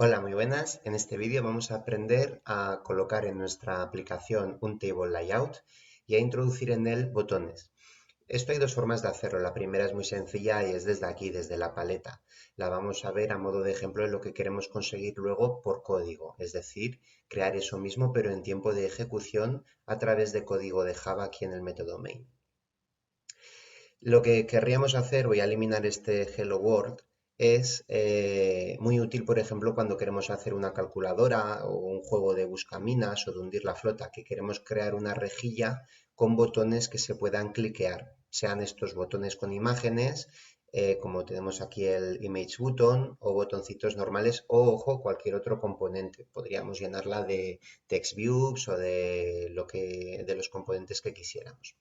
Hola, muy buenas. En este vídeo vamos a aprender a colocar en nuestra aplicación un table layout y a introducir en él botones. Esto hay dos formas de hacerlo. La primera es muy sencilla y es desde aquí, desde la paleta. La vamos a ver a modo de ejemplo de lo que queremos conseguir luego por código, es decir, crear eso mismo pero en tiempo de ejecución a través de código de Java aquí en el método main. Lo que querríamos hacer, voy a eliminar este Hello World, es muy útil, por ejemplo, cuando queremos hacer una calculadora o un juego de buscaminas o de hundir la flota, que queremos crear una rejilla con botones que se puedan cliquear, sean estos botones con imágenes, como tenemos aquí el Image Button, o botoncitos normales, o, ojo, cualquier otro componente. Podríamos llenarla de text views o de los componentes que quisiéramos.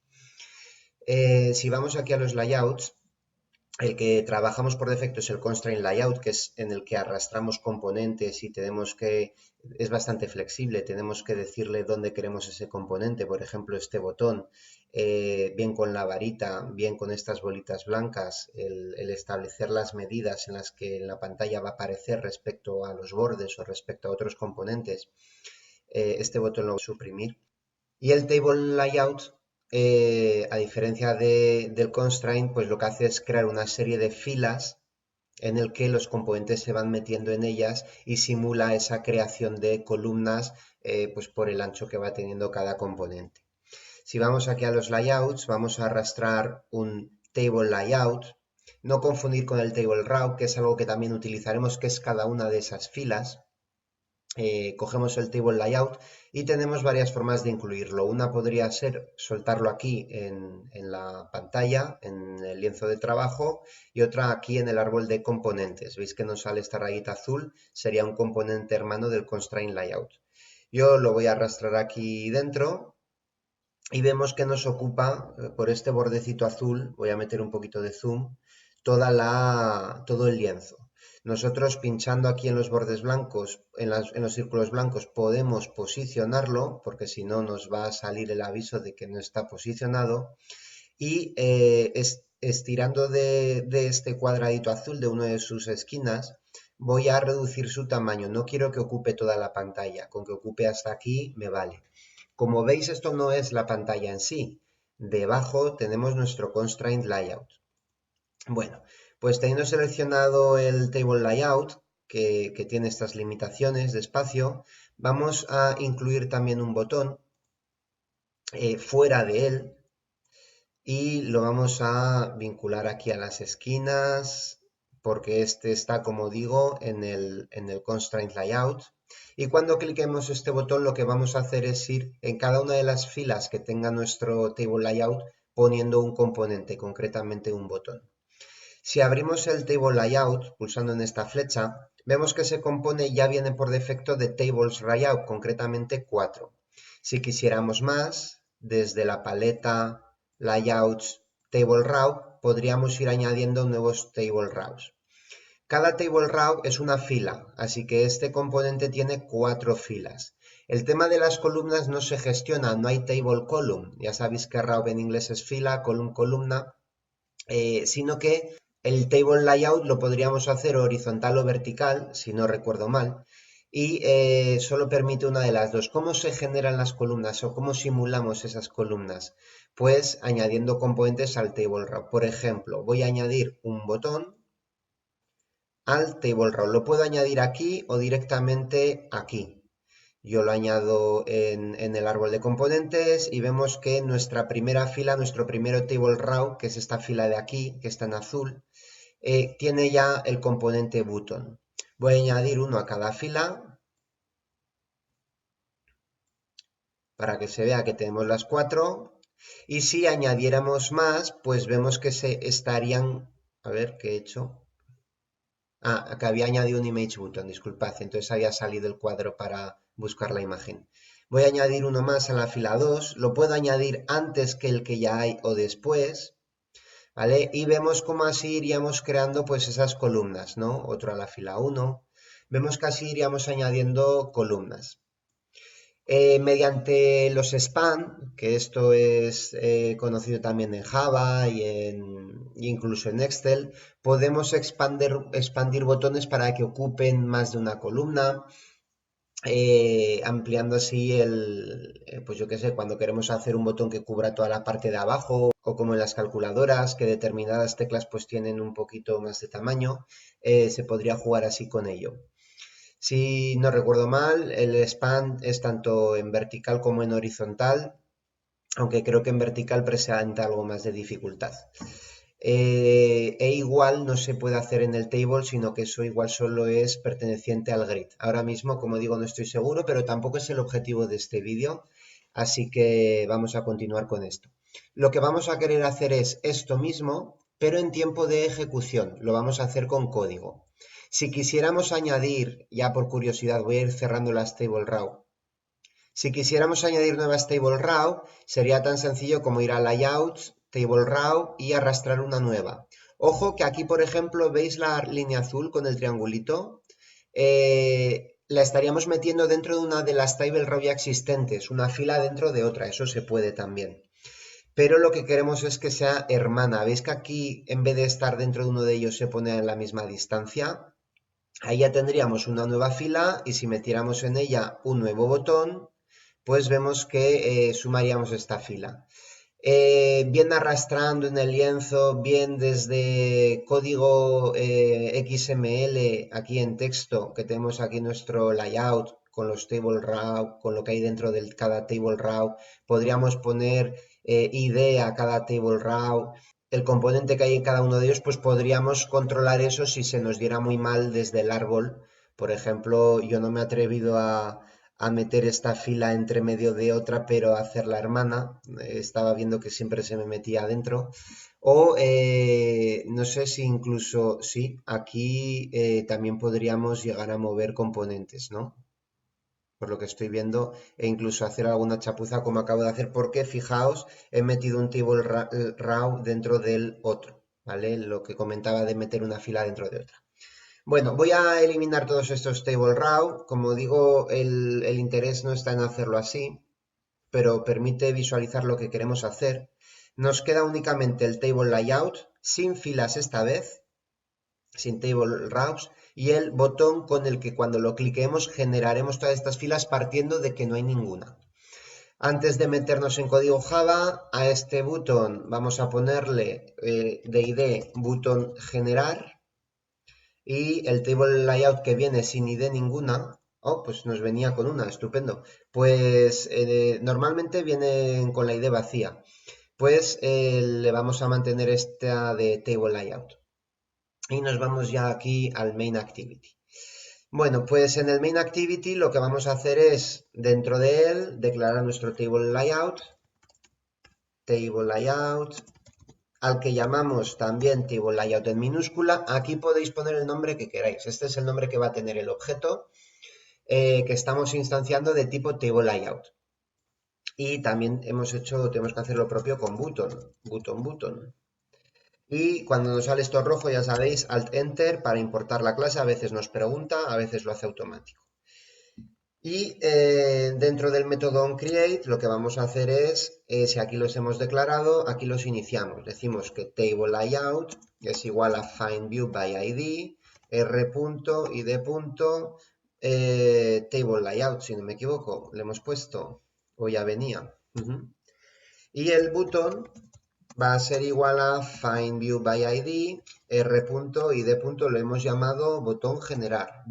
Si vamos aquí a los layouts, el que trabajamos por defecto es el constraint layout, que es en el que arrastramos componentes y es bastante flexible, tenemos que decirle dónde queremos ese componente, por ejemplo este botón, bien con la varita, bien con estas bolitas blancas, el establecer las medidas en las que en la pantalla va a aparecer respecto a los bordes o respecto a otros componentes, este botón lo voy a suprimir. Y el table layout, a diferencia del constraint, pues lo que hace es crear una serie de filas en el que los componentes se van metiendo en ellas y simula esa creación de columnas pues por el ancho que va teniendo cada componente. Si vamos aquí a los layouts, vamos a arrastrar un table layout, no confundir con el table row, que es algo que también utilizaremos, que es cada una de esas filas. Cogemos el table layout y tenemos varias formas de incluirlo. Una podría ser soltarlo aquí en la pantalla, en el lienzo de trabajo, y otra aquí en el árbol de componentes. Veis que nos sale esta rayita azul, sería un componente hermano del constraint layout. Yo lo voy a arrastrar aquí dentro y vemos que nos ocupa por este bordecito azul, voy a meter un poquito de zoom, todo el lienzo. Nosotros pinchando aquí en los bordes blancos, en los círculos blancos, podemos posicionarlo, porque si no nos va a salir el aviso de que no está posicionado. Y estirando de este cuadradito azul de una de sus esquinas, voy a reducir su tamaño. No quiero que ocupe toda la pantalla, con que ocupe hasta aquí me vale. Como veis, esto no es la pantalla en sí. Debajo tenemos nuestro constraint layout. Bueno, pues teniendo seleccionado el table layout, que tiene estas limitaciones de espacio, vamos a incluir también un botón fuera de él y lo vamos a vincular aquí a las esquinas porque este está, como digo, en el constraint layout. Y cuando cliquemos este botón, lo que vamos a hacer es ir en cada una de las filas que tenga nuestro table layout poniendo un componente, concretamente un botón. Si abrimos el table layout pulsando en esta flecha, vemos que se compone, ya viene por defecto de tables layout, concretamente 4. Si quisiéramos más, desde la paleta layouts table row, podríamos ir añadiendo nuevos table rows. Cada table row es una fila, así que este componente tiene 4 filas. El tema de las columnas no se gestiona, no hay table column. Ya sabéis que row en inglés es fila, column, columna, sino que el table layout lo podríamos hacer horizontal o vertical, si no recuerdo mal, y solo permite una de las dos. ¿Cómo se generan las columnas o cómo simulamos esas columnas? Pues añadiendo componentes al table row. Por ejemplo, voy a añadir un botón al table row. Lo puedo añadir aquí o directamente aquí. Yo lo añado en el árbol de componentes y vemos que nuestra primera fila, nuestro primero table row, que es esta fila de aquí, que está en azul, tiene ya el componente button. Voy a añadir uno a cada fila para que se vea que tenemos las 4. Y si añadiéramos más, pues vemos que se estarían... A ver, ¿qué he hecho? Acá había añadido un image button, disculpad, entonces había salido el cuadro para buscar la imagen. Voy a añadir uno más a la fila 2, lo puedo añadir antes que el que ya hay o después, ¿vale? Y vemos cómo así iríamos creando pues esas columnas, ¿no? Otro a la fila 1. Vemos que así iríamos añadiendo columnas. Mediante los span, que esto es conocido también en Java y incluso en Excel, podemos expandir botones para que ocupen más de una columna, ampliando así pues yo qué sé, cuando queremos hacer un botón que cubra toda la parte de abajo, o como en las calculadoras, que determinadas teclas pues tienen un poquito más de tamaño, se podría jugar así con ello. Si no recuerdo mal, el span es tanto en vertical como en horizontal, aunque creo que en vertical presenta algo más de dificultad. Igual no se puede hacer en el table, sino que eso igual solo es perteneciente al grid. Ahora mismo, como digo, no estoy seguro, pero tampoco es el objetivo de este vídeo, así que vamos a continuar con esto. Lo que vamos a querer hacer es esto mismo, pero en tiempo de ejecución. Lo vamos a hacer con código. Si quisiéramos añadir, ya por curiosidad, voy a ir cerrando las table raw. Si quisiéramos añadir nuevas table raw, sería tan sencillo como ir a layouts, table raw y arrastrar una nueva. Ojo que aquí, por ejemplo, ¿veis la línea azul con el triangulito? La estaríamos metiendo dentro de una de las table raw ya existentes, una fila dentro de otra, eso se puede también. Pero lo que queremos es que sea hermana. ¿Veis que aquí, en vez de estar dentro de uno de ellos, se pone en la misma distancia? Ahí ya tendríamos una nueva fila y si metiéramos en ella un nuevo botón, pues vemos que sumaríamos esta fila. Bien arrastrando en el lienzo, bien desde código XML aquí en texto, que tenemos aquí nuestro layout con los table raw, con lo que hay dentro de cada table raw, podríamos poner ID a cada table raw, el componente que hay en cada uno de ellos, pues podríamos controlar eso si se nos diera muy mal desde el árbol. Por ejemplo, yo no me he atrevido a meter esta fila entre medio de otra, pero hacer la hermana. Estaba viendo que siempre se me metía adentro. O no sé si incluso, sí, aquí también podríamos llegar a mover componentes, ¿no? Por lo que estoy viendo, e incluso hacer alguna chapuza como acabo de hacer, porque fijaos, he metido un table raw dentro del otro, ¿vale? Lo que comentaba de meter una fila dentro de otra. Bueno, voy a eliminar todos estos table raw. Como digo, el interés no está en hacerlo así, pero permite visualizar lo que queremos hacer. Nos queda únicamente el table layout, sin filas esta vez, sin table raws, y el botón con el que cuando lo cliquemos generaremos todas estas filas partiendo de que no hay ninguna. Antes de meternos en código Java, a este botón vamos a ponerle de ID botón generar, y el table layout que viene sin ID ninguna, oh, pues nos venía con una, estupendo. Pues normalmente vienen con la ID vacía. Pues le vamos a mantener esta de table layout. Y nos vamos ya aquí al main activity. Bueno, pues en el main activity lo que vamos a hacer es, dentro de él, declarar nuestro table layout, al que llamamos también table layout en minúscula. Aquí podéis poner el nombre que queráis. Este es el nombre que va a tener el objeto que estamos instanciando de tipo table layout. Y también tenemos que hacer lo propio con button. Y cuando nos sale esto rojo, ya sabéis, Alt Enter para importar la clase. A veces nos pregunta, a veces lo hace automático. Y dentro del método onCreate lo que vamos a hacer es, si aquí los hemos declarado, aquí los iniciamos. Decimos que table layout es igual a findViewById, r.id. Table layout, si no me equivoco, le hemos puesto, o ya venía. Y el botón va a ser igual a findViewById, r.id. Lo hemos llamado botón generar.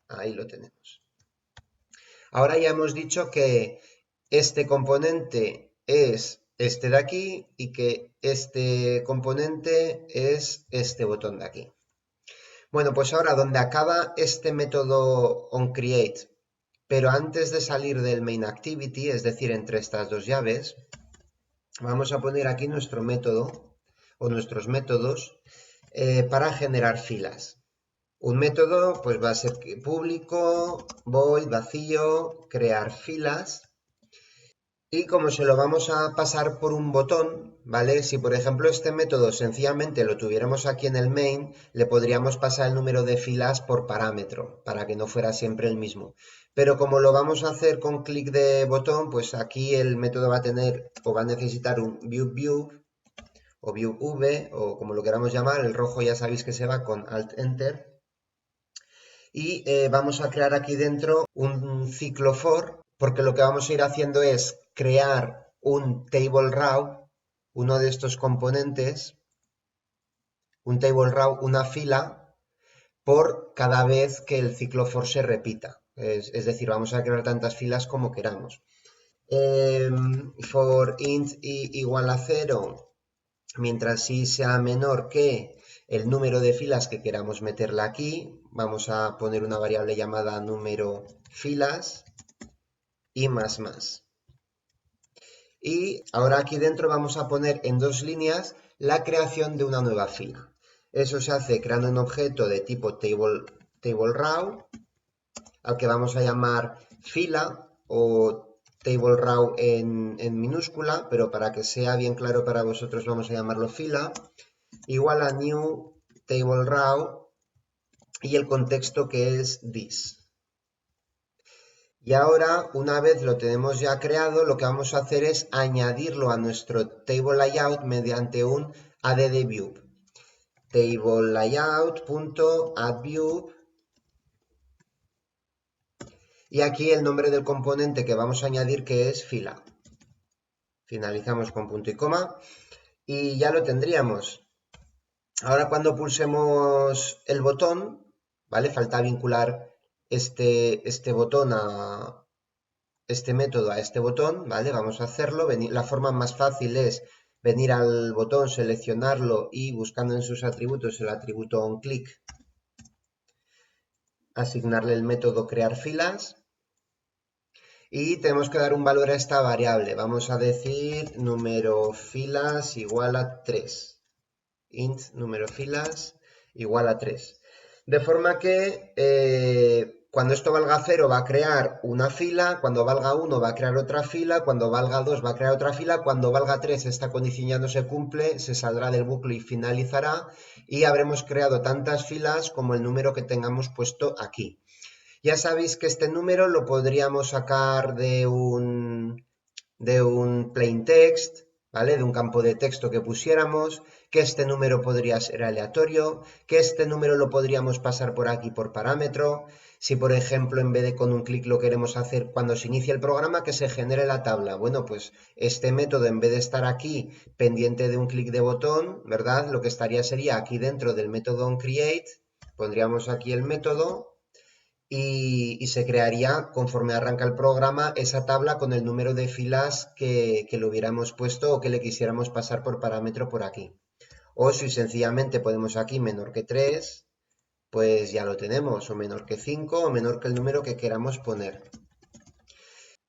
Ahí lo tenemos. Ahora ya hemos dicho que este componente es este de aquí y que este componente es este botón de aquí. Bueno, pues ahora donde acaba este método onCreate, pero antes de salir del main activity, es decir, entre estas dos llaves, vamos a poner aquí nuestro método o nuestros métodos para generar filas. Un método pues va a ser público, void, vacío, crear filas. Y como se lo vamos a pasar por un botón, ¿vale? Si por ejemplo este método sencillamente lo tuviéramos aquí en el main, le podríamos pasar el número de filas por parámetro, para que no fuera siempre el mismo. Pero como lo vamos a hacer con clic de botón, pues aquí el método va a tener o va a necesitar un view o viewv o como lo queramos llamar, el rojo ya sabéis que se va con alt enter. Y vamos a crear aquí dentro un ciclo for, porque lo que vamos a ir haciendo es crear un table raw, uno de estos componentes, un table raw, una fila, por cada vez que el ciclo for se repita. Es decir, vamos a crear tantas filas como queramos. For int i igual a 0, mientras i sea menor que el número de filas que queramos meterla aquí, vamos a poner una variable llamada número filas y más. Y ahora aquí dentro vamos a poner en 2 líneas la creación de una nueva fila. Eso se hace creando un objeto de tipo table raw, al que vamos a llamar fila o table raw en minúscula, pero para que sea bien claro para vosotros vamos a llamarlo fila, igual a new table raw y el contexto que es this. Y ahora, una vez lo tenemos ya creado, lo que vamos a hacer es añadirlo a nuestro table layout mediante un addView. Table layout.addView. Y aquí el nombre del componente que vamos a añadir, que es fila. Finalizamos con punto y coma y ya lo tendríamos. Ahora cuando pulsemos el botón, ¿vale? Falta vincular este botón a este método a este botón, ¿vale? Vamos a hacerlo. La forma más fácil es venir al botón, seleccionarlo y buscando en sus atributos el atributo onClick, asignarle el método crear filas. Y tenemos que dar un valor a esta variable. Vamos a decir número filas igual a 3. Int número filas igual a 3. De forma que cuando esto valga 0 va a crear una fila, cuando valga 1 va a crear otra fila, cuando valga 2 va a crear otra fila, cuando valga 3 esta condición ya no se cumple, se saldrá del bucle y finalizará y habremos creado tantas filas como el número que tengamos puesto aquí. Ya sabéis que este número lo podríamos sacar de un plain text, ¿vale? De un campo de texto que pusiéramos, que este número podría ser aleatorio, que este número lo podríamos pasar por aquí por parámetro. Si, por ejemplo, en vez de con un clic lo queremos hacer cuando se inicia el programa, que se genere la tabla. Bueno, pues este método, en vez de estar aquí pendiente de un clic de botón, ¿verdad? Lo que estaría sería aquí dentro del método onCreate, pondríamos aquí el método y se crearía, conforme arranca el programa, esa tabla con el número de filas que le hubiéramos puesto o que le quisiéramos pasar por parámetro por aquí. O si sencillamente ponemos aquí menor que 3, pues ya lo tenemos, o menor que 5, o menor que el número que queramos poner.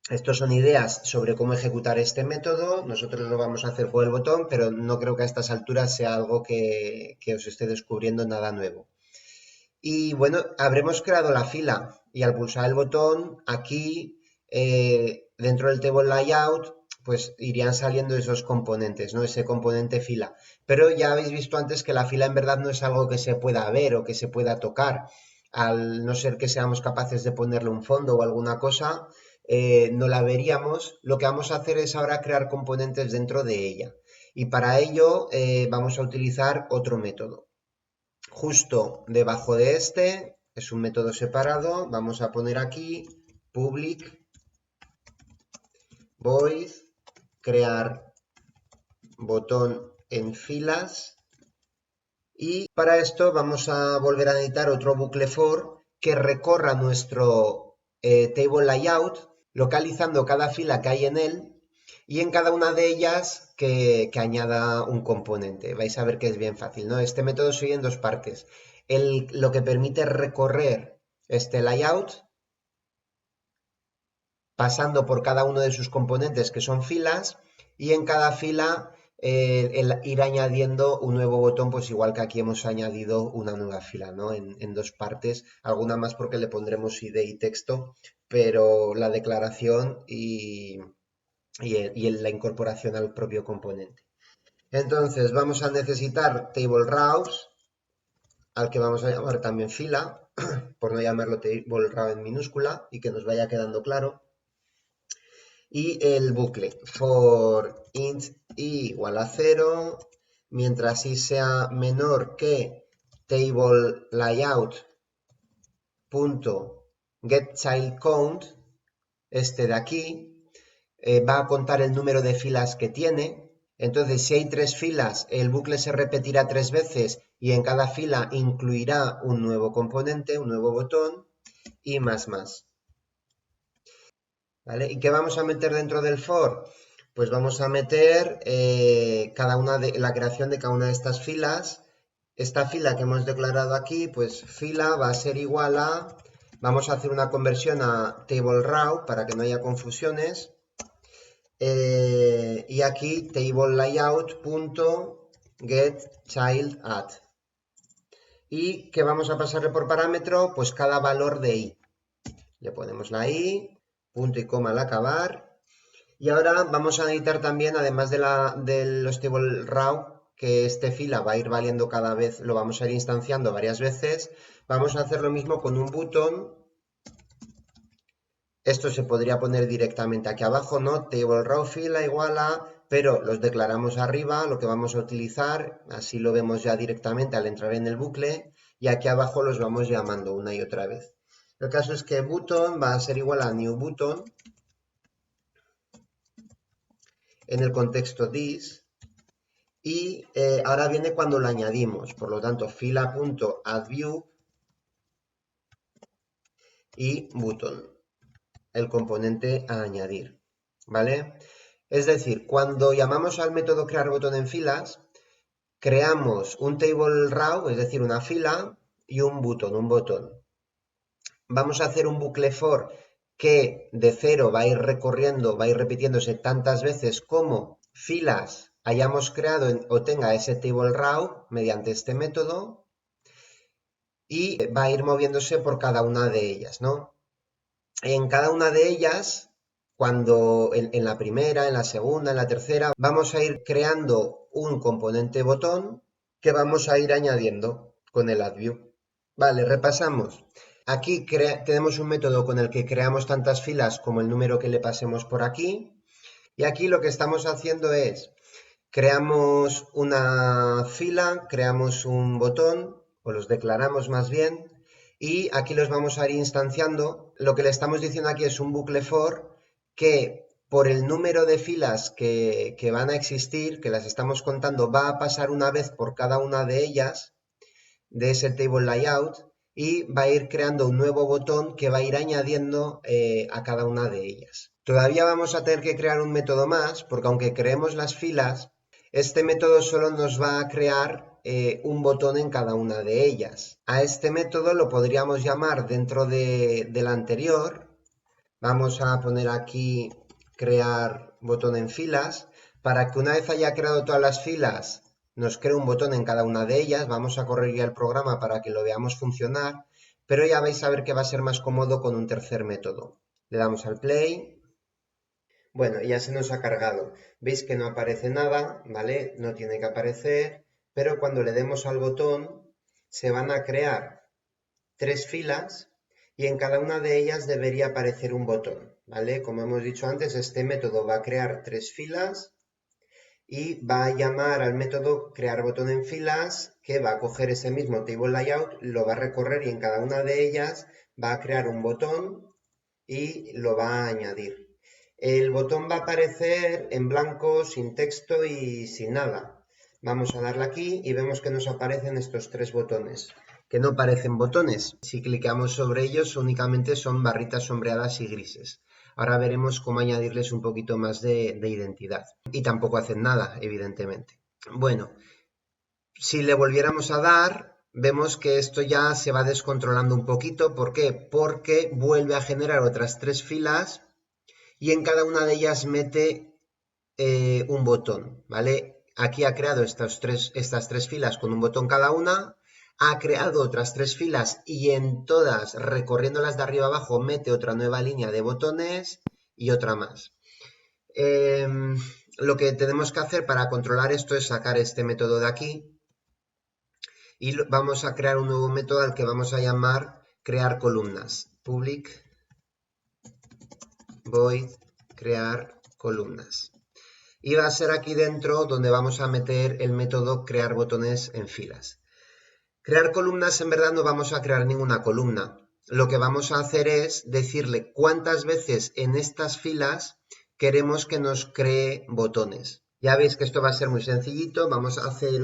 Estos son ideas sobre cómo ejecutar este método. Nosotros lo vamos a hacer con el botón, pero no creo que a estas alturas sea algo que os esté descubriendo nada nuevo. Y bueno, habremos creado la fila y al pulsar el botón aquí dentro del table layout pues irían saliendo esos componentes, ¿no? Ese componente fila. Pero ya habéis visto antes que la fila en verdad no es algo que se pueda ver o que se pueda tocar. Al no ser que seamos capaces de ponerle un fondo o alguna cosa, no la veríamos. Lo que vamos a hacer es ahora crear componentes dentro de ella. Y para ello vamos a utilizar otro método. Justo debajo de este, es un método separado, vamos a poner aquí public void crear botón en filas y para esto vamos a volver a necesitar otro bucle for que recorra nuestro table layout localizando cada fila que hay en él y en cada una de ellas que añada un componente. Vais a ver que es bien fácil, ¿no? Este método se divide en dos partes. Lo que permite recorrer este layout pasando por cada uno de sus componentes que son filas y en cada fila el ir añadiendo un nuevo botón, pues igual que aquí hemos añadido una nueva fila, ¿no? En dos partes, alguna más porque le pondremos ID y texto, pero la declaración y y la incorporación al propio componente. Entonces vamos a necesitar table rows, al que vamos a llamar también fila, por no llamarlo table row en minúscula y que nos vaya quedando claro. Y el bucle for int i igual a 0, mientras i sea menor que table layout.getChildCount, este de aquí, va a contar el número de filas que tiene. Entonces, si hay 3 filas, el bucle se repetirá 3 veces y en cada fila incluirá un nuevo componente, un nuevo botón y más. ¿Vale? ¿Y qué vamos a meter dentro del for? Pues vamos a meter la creación de cada una de estas filas. Esta fila que hemos declarado aquí, pues fila va a ser igual a... Vamos a hacer una conversión a table row para que no haya confusiones. Y aquí table layout.getChildAdd. ¿Y qué vamos a pasarle por parámetro? Pues cada valor de i. Le ponemos la i, punto y coma al acabar. Y ahora vamos a necesitar también, además de los table row, que este fila va a ir valiendo cada vez, lo vamos a ir instanciando varias veces, vamos a hacer lo mismo con un button. Esto se podría poner directamente aquí abajo, ¿no? Table row fila igual a, pero los declaramos arriba, lo que vamos a utilizar, así lo vemos ya directamente al entrar en el bucle, y aquí abajo los vamos llamando una y otra vez. El caso es que button va a ser igual a new button, en el contexto this, y ahora viene cuando lo añadimos, por lo tanto fila.addView y button, el componente a añadir, ¿vale? Es decir, cuando llamamos al método crear botón en filas, creamos un table row, es decir, una fila, y un button, un botón. Vamos a hacer un bucle for que de cero va a ir recorriendo, va a ir repitiéndose tantas veces como filas hayamos creado o tenga ese table row mediante este método, y va a ir moviéndose por cada una de ellas, ¿no? En cada una de ellas, cuando en la primera, en la segunda, en la tercera, vamos a ir creando un componente botón que vamos a ir añadiendo con el addView. Vale, repasamos. Aquí tenemos un método con el que creamos tantas filas como el número que le pasemos por aquí. Y aquí lo que estamos haciendo es, creamos una fila, creamos un botón, o los declaramos más bien, y aquí los vamos a ir instanciando. Lo que le estamos diciendo aquí es un bucle for que por el número de filas que van a existir, que las estamos contando, va a pasar una vez por cada una de ellas, de ese table layout, y va a ir creando un nuevo botón que va a ir añadiendo a cada una de ellas. Todavía vamos a tener que crear un método más, porque aunque creemos las filas, este método solo nos va a crear un botón en cada una de ellas. A este método lo podríamos llamar dentro del anterior. Vamos a poner aquí crear botón en filas, para que una vez haya creado todas las filas, nos cree un botón en cada una de ellas. Vamos a correr ya el programa para que lo veamos funcionar, pero ya vais a ver que va a ser más cómodo con un tercer método. Le damos al play. Bueno, ya se nos ha cargado. Veis que no aparece nada, ¿vale? No tiene que aparecer, pero cuando le demos al botón se van a crear 3 filas y en cada una de ellas debería aparecer un botón, ¿vale? Como hemos dicho antes, este método va a crear 3 filas y va a llamar al método crear botón en filas, que va a coger ese mismo table layout, lo va a recorrer y en cada una de ellas va a crear un botón y lo va a añadir. El botón va a aparecer en blanco, sin texto y sin nada. Vamos a darle aquí y vemos que nos aparecen estos 3 botones, que no parecen botones. Si clicamos sobre ellos únicamente son barritas sombreadas y grises. Ahora veremos cómo añadirles un poquito más de identidad. Y tampoco hacen nada, evidentemente. Bueno, si le volviéramos a dar, vemos que esto ya se va descontrolando un poquito. ¿Por qué? Porque vuelve a generar otras 3 filas y en cada una de ellas mete un botón, ¿vale? Aquí ha creado estas tres filas con un botón cada una, ha creado otras 3 filas y en todas, recorriéndolas de arriba abajo, mete otra nueva línea de botones y otra más. Lo que tenemos que hacer para controlar esto es sacar este método de aquí y vamos a crear un nuevo método al que vamos a llamar crear columnas. Public void crear columnas. Y va a ser aquí dentro donde vamos a meter el método crear botones en filas. Crear columnas, en verdad no vamos a crear ninguna columna. Lo que vamos a hacer es decirle cuántas veces en estas filas queremos que nos cree botones. Ya veis que esto va a ser muy sencillito. Vamos a hacer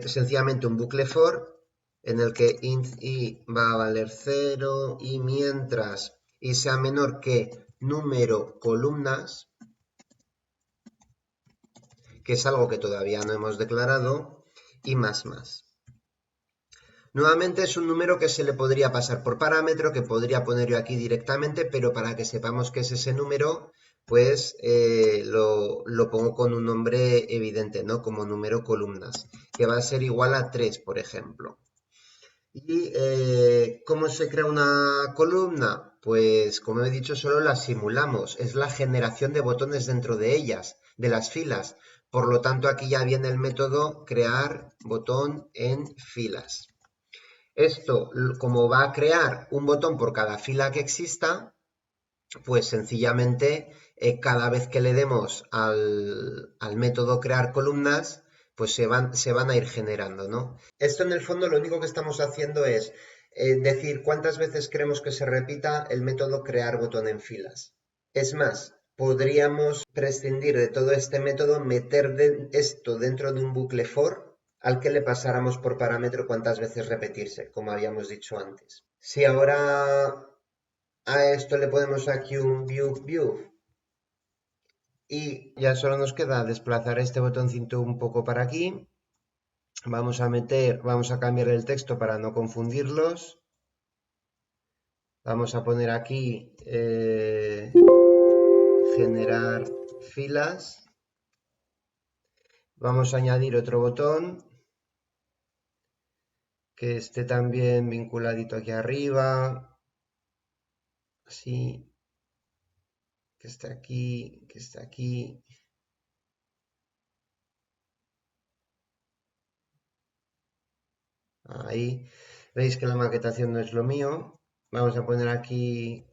sencillamente un bucle for en el que int i va a valer 0 y mientras i sea menor que número columnas, que es algo que todavía no hemos declarado, y más. Nuevamente es un número que se le podría pasar por parámetro, que podría poner yo aquí directamente, pero para que sepamos qué es ese número, pues lo pongo con un nombre evidente, ¿no? Como número columnas, que va a ser igual a 3, por ejemplo. ¿Y cómo se crea una columna? Pues como he dicho, solo la simulamos. Es la generación de botones dentro de ellas, de las filas. Por lo tanto, aquí ya viene el método crear botón en filas. Esto, como va a crear un botón por cada fila que exista, pues sencillamente cada vez que le demos al método crear columnas, pues se van a ir generando, ¿no? Esto en el fondo lo único que estamos haciendo es decir cuántas veces queremos que se repita el método crear botón en filas. Es más, podríamos prescindir de todo este método, meter esto dentro de un bucle for al que le pasáramos por parámetro cuántas veces repetirse, como habíamos dicho antes. Si ahora a esto le ponemos aquí un view y ya solo nos queda desplazar este botoncito un poco para aquí. Vamos a cambiar el texto para no confundirlos. Vamos a poner aquí generar filas. Vamos a añadir otro botón que esté también vinculadito aquí arriba. Así. Que está aquí, que está aquí. Ahí. Veis que la maquetación no es lo mío. Vamos a poner aquí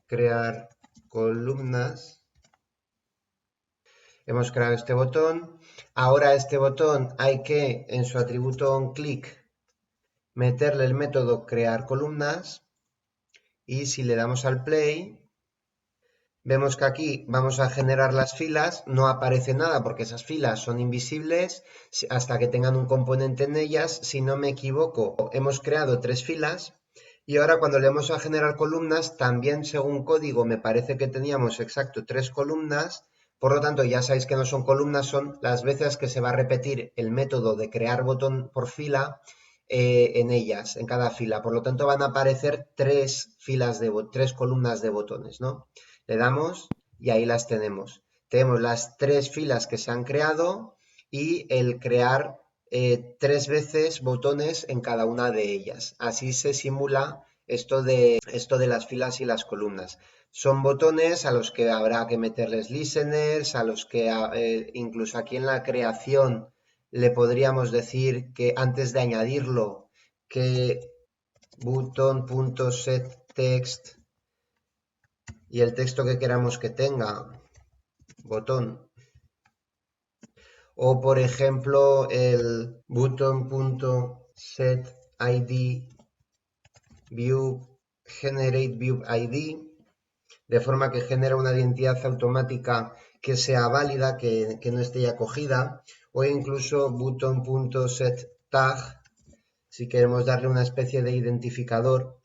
crear columnas. Hemos creado este botón. Ahora a este botón hay que, en su atributo onClick, meterle el método crear columnas. Y si le damos al play, vemos que aquí vamos a generar las filas, no aparece nada porque esas filas son invisibles hasta que tengan un componente en ellas. Si no me equivoco, hemos creado 3 filas y ahora cuando le vamos a generar columnas, también según código me parece que teníamos exacto 3 columnas, por lo tanto ya sabéis que no son columnas, son las veces que se va a repetir el método de crear botón por fila en ellas, en cada fila. Por lo tanto van a aparecer 3 columnas de botones, ¿no? Le damos y ahí las tenemos. Tenemos las 3 filas que se han creado y el crear 3 veces botones en cada una de ellas. Así se simula esto de las filas y las columnas. Son botones a los que habrá que meterles listeners, a los que incluso aquí en la creación le podríamos decir que antes de añadirlo que button.setText y el texto que queramos que tenga, botón. O por ejemplo el button.setID view generate view ID, de forma que genera una identidad automática que sea válida, que no esté ya cogida, o incluso button.setTag, si queremos darle una especie de identificador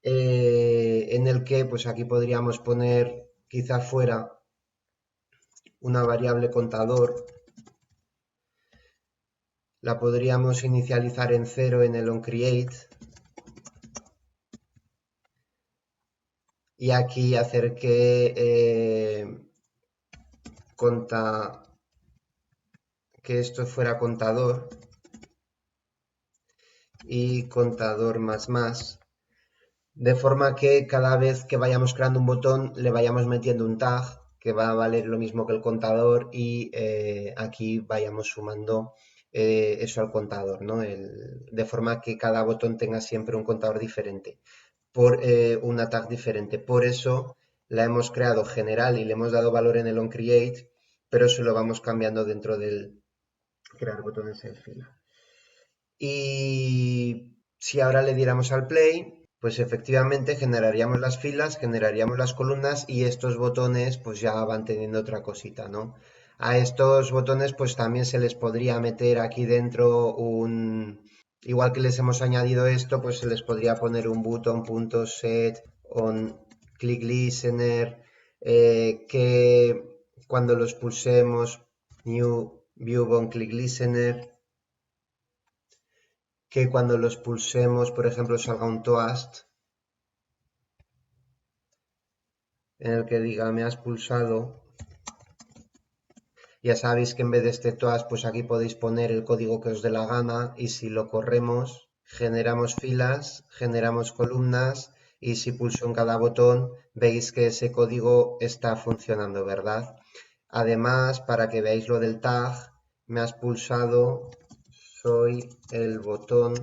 en el que pues aquí podríamos poner quizá fuera una variable contador, la podríamos inicializar en 0 en el onCreate y aquí hacer que esto fuera contador y contador más, de forma que cada vez que vayamos creando un botón le vayamos metiendo un tag que va a valer lo mismo que el contador y aquí vayamos sumando eso al contador, ¿no? De forma que cada botón tenga siempre un contador diferente, por un tag diferente. Por eso la hemos creado general y le hemos dado valor en el onCreate, pero se lo vamos cambiando dentro del crear botones en fila. Y si ahora le diéramos al play, pues efectivamente generaríamos las filas, generaríamos las columnas y estos botones pues ya van teniendo otra cosita, ¿no? A estos botones pues también se les podría meter aquí dentro igual que les hemos añadido esto, pues se les podría poner un button.set on click listener, que cuando los pulsemos new view on click listener, que cuando los pulsemos, por ejemplo, salga un toast en el que diga me has pulsado. Ya sabéis que en vez de este toast, pues aquí podéis poner el código que os dé la gana y si lo corremos, generamos filas, generamos columnas y si pulso en cada botón, veis que ese código está funcionando, ¿verdad? Además, para que veáis lo del tag, me has pulsado, soy el botón,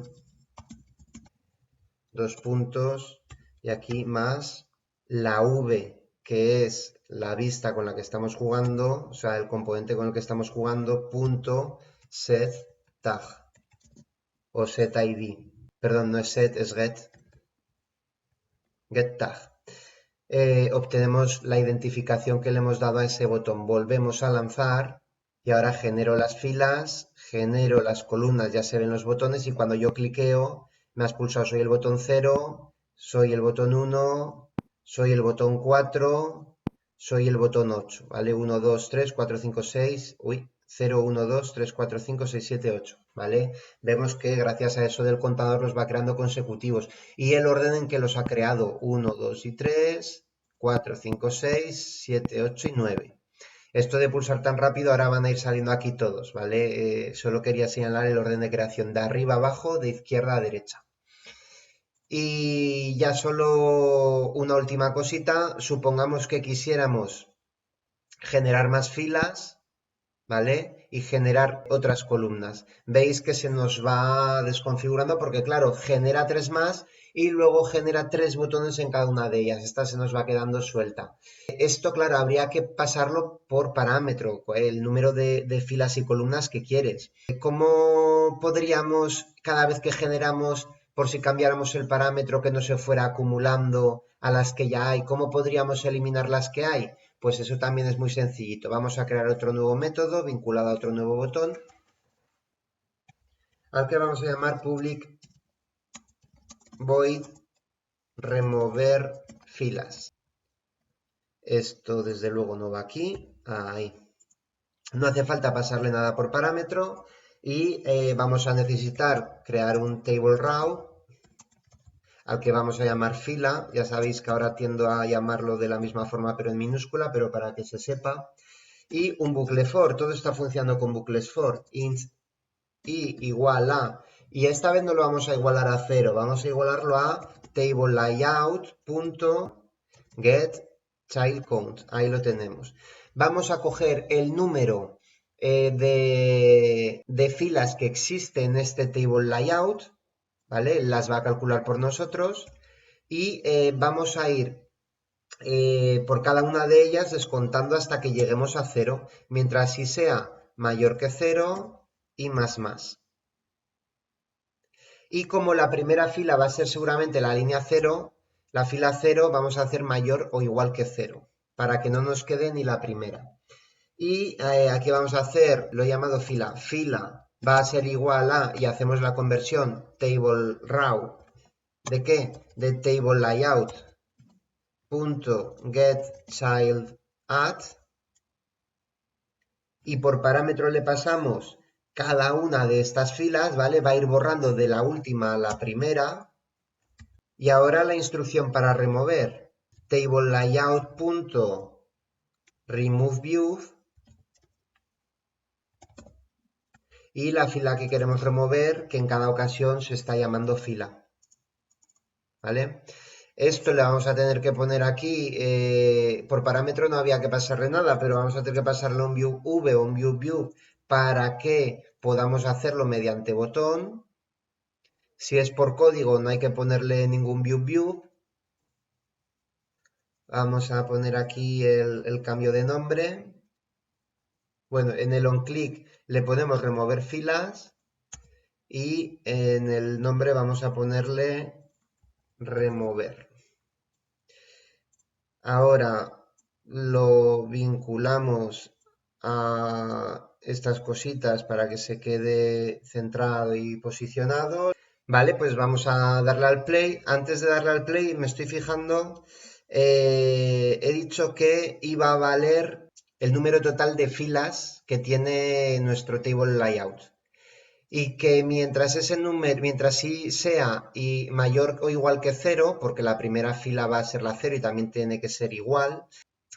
dos puntos, y aquí más la V, que es la vista con la que estamos jugando, o sea, el componente con el que estamos jugando, punto set tag o set id. Perdón, no es set, es get tag. Obtenemos la identificación que le hemos dado a ese botón. Volvemos a lanzar y ahora genero las filas, genero las columnas, ya se ven los botones y cuando yo cliqueo me has pulsado soy el botón 0, soy el botón 1, soy el botón 4, soy el botón 8, ¿vale? 1, 2, 3, 4, 5, 6, uy, 0, 1, 2, 3, 4, 5, 6, 7, 8, ¿vale? Vemos que gracias a eso del contador los va creando consecutivos y el orden en que los ha creado, 1, 2 y 3, 4, 5, 6, 7, 8 y 9. Esto de pulsar tan rápido, ahora van a ir saliendo aquí todos, ¿vale? Solo quería señalar el orden de creación de arriba a abajo, de izquierda a derecha. Y ya solo una última cosita, supongamos que quisiéramos generar más filas, ¿vale? Y generar otras columnas. Veis que se nos va desconfigurando porque, claro, genera 3 más y luego genera 3 botones en cada una de ellas. Esta se nos va quedando suelta. Esto, claro, habría que pasarlo por parámetro, el número de filas y columnas que quieres. ¿Cómo podríamos, cada vez que generamos, por si cambiáramos el parámetro, que no se fuera acumulando a las que ya hay, cómo podríamos eliminar las que hay? Pues eso también es muy sencillito. Vamos a crear otro nuevo método vinculado a otro nuevo botón, al que vamos a llamar public void remover filas. Esto desde luego no va aquí. Ahí. No hace falta pasarle nada por parámetro y vamos a necesitar crear un table raw al que vamos a llamar fila. Ya sabéis que ahora tiendo a llamarlo de la misma forma pero en minúscula, pero para que se sepa. Y un bucle for, todo está funcionando con bucles for, int i igual a, y esta vez no lo vamos a igualar a 0, vamos a igualarlo a table layout.getChildCount, ahí lo tenemos. Vamos a coger el número de filas que existe en este table layout, ¿vale? Las va a calcular por nosotros y vamos a ir por cada una de ellas descontando hasta que lleguemos a 0, mientras si sea mayor que 0 y más. Y como la primera fila va a ser seguramente la línea 0, la fila 0 vamos a hacer mayor o igual que 0, para que no nos quede ni la primera. Y aquí vamos a hacer, lo he llamado fila, fila va a ser igual a, y hacemos la conversión, table raw, ¿de qué? De table layout. .getChildAdd y por parámetro le pasamos cada una de estas filas, ¿vale? Va a ir borrando de la última a la primera. Y ahora la instrucción para remover, table layout.removeView y la fila que queremos remover, que en cada ocasión se está llamando fila, ¿vale? Esto le vamos a tener que poner aquí, por parámetro no había que pasarle nada, pero vamos a tener que pasarle un view v o un view para que podamos hacerlo mediante botón. Si es por código no hay que ponerle ningún view. Vamos a poner aquí el cambio de nombre. Bueno, en el onClick le podemos remover filas y en el nombre vamos a ponerle remover. Ahora lo vinculamos a estas cositas para que se quede centrado y posicionado. Vale, pues vamos a darle al play. Antes de darle al play me estoy fijando, he dicho que iba a valer el número total de filas que tiene nuestro table layout. Y que mientras ese número, mientras sí sea y mayor o igual que 0, porque la primera fila va a ser la 0 y también tiene que ser igual,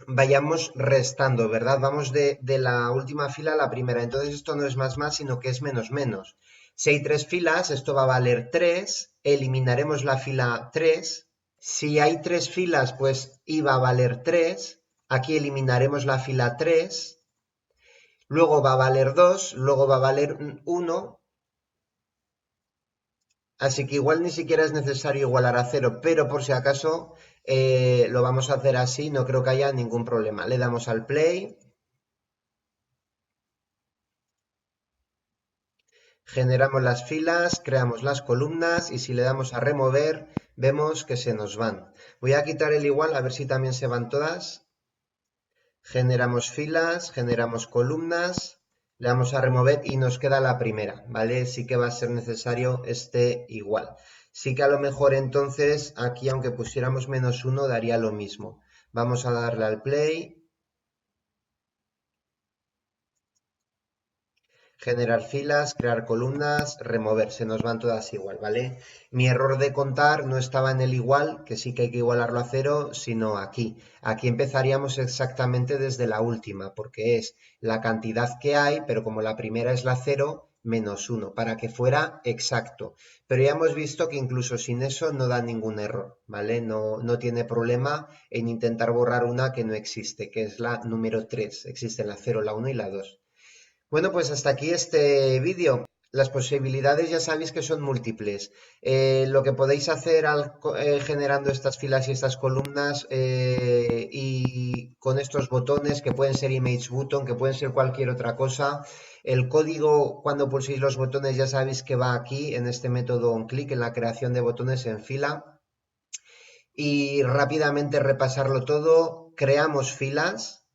vayamos restando, ¿verdad? Vamos de la última fila a la primera. Entonces esto no es más, sino que es menos. Si hay 3 filas, esto va a valer 3. Eliminaremos la fila 3. Si hay 3 filas, pues iba a valer 3. Aquí eliminaremos la fila 3. Luego va a valer 2. Luego va a valer 1. Así que igual ni siquiera es necesario igualar a 0, pero por si acaso lo vamos a hacer así, no creo que haya ningún problema. Le damos al play. Generamos las filas, creamos las columnas y si le damos a remover, vemos que se nos van. Voy a quitar el igual a ver si también se van todas. Generamos filas, generamos columnas, le damos a remover y nos queda la primera, ¿vale? Sí que va a ser necesario este igual. Sí que a lo mejor entonces aquí, aunque pusiéramos -1, daría lo mismo. Vamos a darle al play. Generar filas, crear columnas, remover, se nos van todas igual, ¿vale? Mi error de contar no estaba en el igual, que sí que hay que igualarlo a 0, sino aquí. Aquí empezaríamos exactamente desde la última, porque es la cantidad que hay, pero como la primera es la 0, -1, para que fuera exacto. Pero ya hemos visto que incluso sin eso no da ningún error, ¿vale? No tiene problema en intentar borrar una que no existe, que es la número 3. Existen la 0, la 1 y la 2. Bueno, pues hasta aquí este vídeo. Las posibilidades ya sabéis que son múltiples. Lo que podéis hacer generando estas filas y estas columnas y con estos botones que pueden ser image button, que pueden ser cualquier otra cosa. El código cuando pulséis los botones ya sabéis que va aquí en este método onClick, en la creación de botones en fila. Y rápidamente repasarlo todo. Creamos filas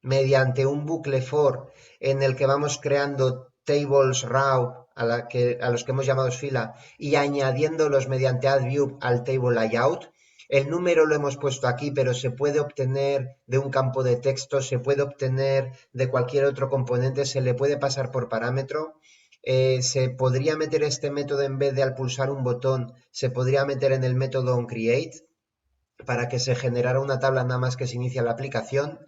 mediante un bucle for en el que vamos creando tables raw a los que hemos llamado fila y añadiéndolos mediante add-view al table layout. El número lo hemos puesto aquí, pero se puede obtener de un campo de texto, se puede obtener de cualquier otro componente, se le puede pasar por parámetro. Se podría meter este método en vez de al pulsar un botón, se podría meter en el método onCreate para que se generara una tabla nada más que se inicia la aplicación.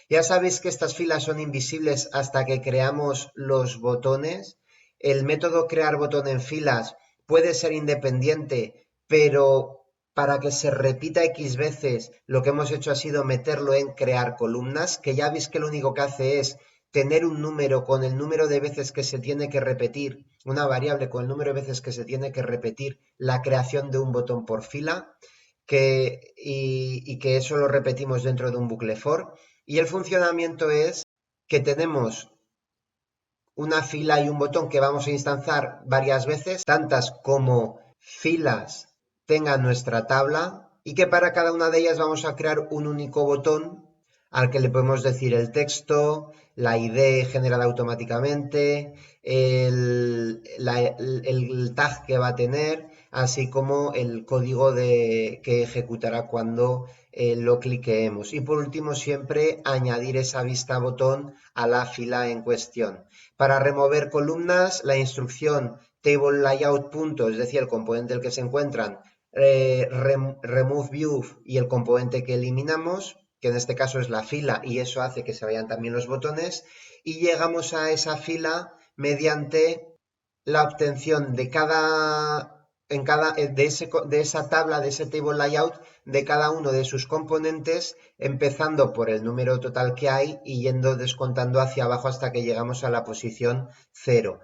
Ya sabéis que estas filas son invisibles hasta que creamos los botones. El método crear botón en filas puede ser independiente, pero para que se repita X veces, lo que hemos hecho ha sido meterlo en crear columnas, que ya veis que lo único que hace es tener un número con el número de veces que se tiene que repetir, una variable con el número de veces que se tiene que repetir la creación de un botón por fila, y que eso lo repetimos dentro de un bucle for. Y el funcionamiento es que tenemos una fila y un botón que vamos a instanciar varias veces, tantas como filas tenga nuestra tabla, y que para cada una de ellas vamos a crear un único botón al que le podemos decir el texto, la ID generada automáticamente, el tag que va a tener, así como el código que ejecutará cuando lo cliqueemos. Y por último, siempre añadir esa vista botón a la fila en cuestión. Para remover columnas, la instrucción table layout punto, es decir, el componente en el que se encuentran, remove view y el componente que eliminamos, que en este caso es la fila, y eso hace que se vayan también los botones, y llegamos a esa fila mediante la obtención de cada de esa tabla, de ese table layout, de cada uno de sus componentes, empezando por el número total que hay y yendo descontando hacia abajo hasta que llegamos a la posición 0.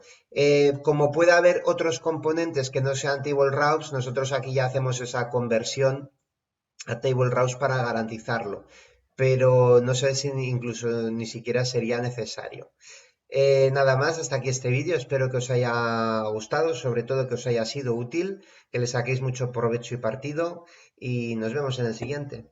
Como puede haber otros componentes que no sean table rows, nosotros aquí ya hacemos esa conversión a table rows para garantizarlo, pero no sé si incluso ni siquiera sería necesario. Nada más, hasta aquí este vídeo, espero que os haya gustado, sobre todo que os haya sido útil, que le saquéis mucho provecho y partido y nos vemos en el siguiente.